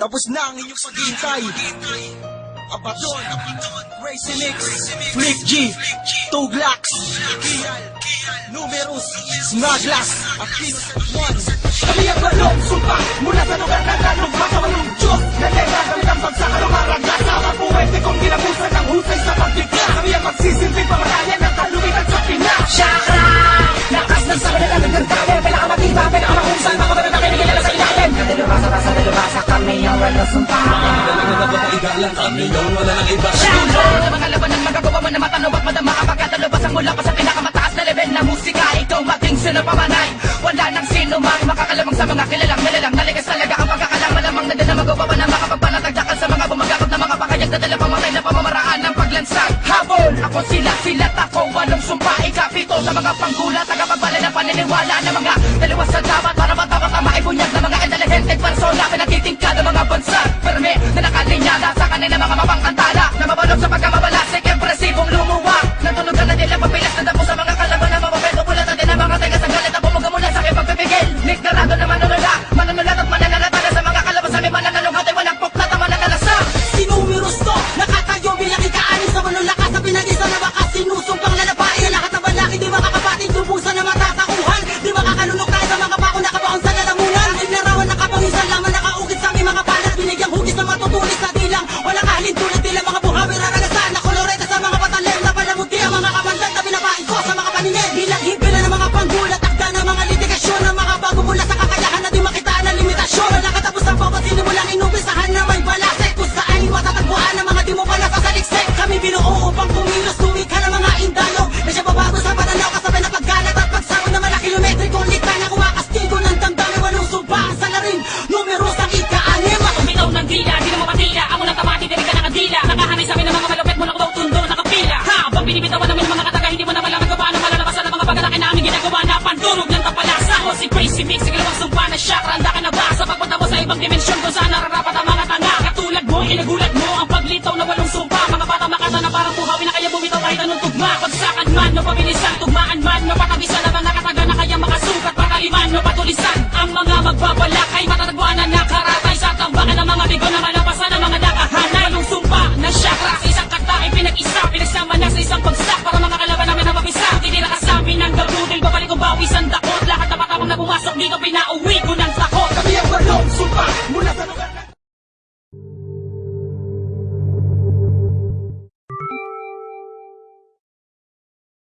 Tapos na ang inyong paghihintay. Abaton, Crazy Mix, Flick G, Tuglaks, Kial, Numerous, Snaglas, Akinos at One. Kami ang balong sumpa mula sa lugar ng kalugma sa walong Diyos na nagagamit ang pagsakalong aragasa. Mga puwede kong ginabusan ng husay sa pagdikla. Kami ang magsisilbing pamatayan ng kalumitan sa Pinas. Chakra! Lakas ng sabi na namin ng tayo. Pinakamatibay, pinakamahusay, mga maganda kinigilala sa ilalim. Dalubasa, kami ang walong sumpa. Kami yung wala ng iba. Chakra! Mga laban ng magagawa mo na matanaw at madama kapag katalabasan mula pa sa pinakamataas na level na musika. Ikaw maging sino pamanay. Wala nang sino mang makakalamang sa mga kilalang nalalang. Nalikas talaga ang pagkakalang malamang na din na magawa pa na makapagpanatagdakan sa mga bumagakot na mga pakayag na dala pamatay na pamamaraan ng paglansag. Habol! Ako silat ako walong sumpa. Ikapito sa mga panggulat. Tagapagbala ng paniniwala na mga dalawa sa dapat para matawat ang maibunyag na mga intelihente persona. Pinagtitingkad ng mga bansa. Perme na nakalinyada sa kanila mga mapangantala. Na mabalog sa pagkamabalasik. Impresibong lumuwag. Natunugan na nila papilas na dapo sa mga kalaban na mapapeto. Pulatan din ang mga tega sa galit. At bumuga mula sa aking pagpipigil. Nikarado na manunula. Manunulat at mananalata sa mga kalaban sa may mananalong hati. Walang puklat at mananalasa. Sinumiros to. Nakatayo bilang ikaanin sa manulakas. Sa pinag-isa na baka sinusumpang lalabain. Lahat ng balaki di makakapatid. Lubusan na matasakuhan. Di makakalunok tayo sa mga bako nakabaon sa lalamunan. Inarawan na kapangisan laman nakaukit sa aming mga palas. Binigyang hugis na matutulis na dilang. Walang kahalin tulad nila mga buhawi raranasan. Na koloreta sa mga patalem na palamuti ang mga kamandag na binabain ko sa mga paninid. Bilang hipila ng mga panggulat. Takda ng mga litigasyon. Ng mga bago mula sa kakayahan na di makitaan ng limitasyon. Wala katapos ang bawat sinimulang inumpisahan na may balasek. Kung saan matatagpuan ng mga di mo pala sa saliksik. Kami binuo upang kumilos tumika ng mga indalog. Na siya babago sa pananaw kasabay na paggalat at pagsahod na mala kilometrikong likta na kumakastigo ng damdamin. Walong sumpa ang salarin. Numeros ang ika-anim. Bitaw ng dila, di na mapatila. Amo ng tamati, di rin ka nakadila. Nakahanay sa amin ng mga malupit mo na daw tundo, nakapila. Habang binibitawan namin ng mga kataga, hindi mo na malaman kung paano malalabasan ang mga pagalaki namin ginagawa na pandurog ng tapalasa. Ako si Crazy Mix, sige lang sumpa na chakra. Handa ka na ba sa pagpunta mo sa ibang dimensyon kung saan nararapat ang mga tanga? Katulad mo, inagulat mo ang paglitaw na walong sumpa. Mga bata makata na parang buhawi na kaya bumitaw kahit anong tugma. Pagsakan man, no pabilis ang tugma.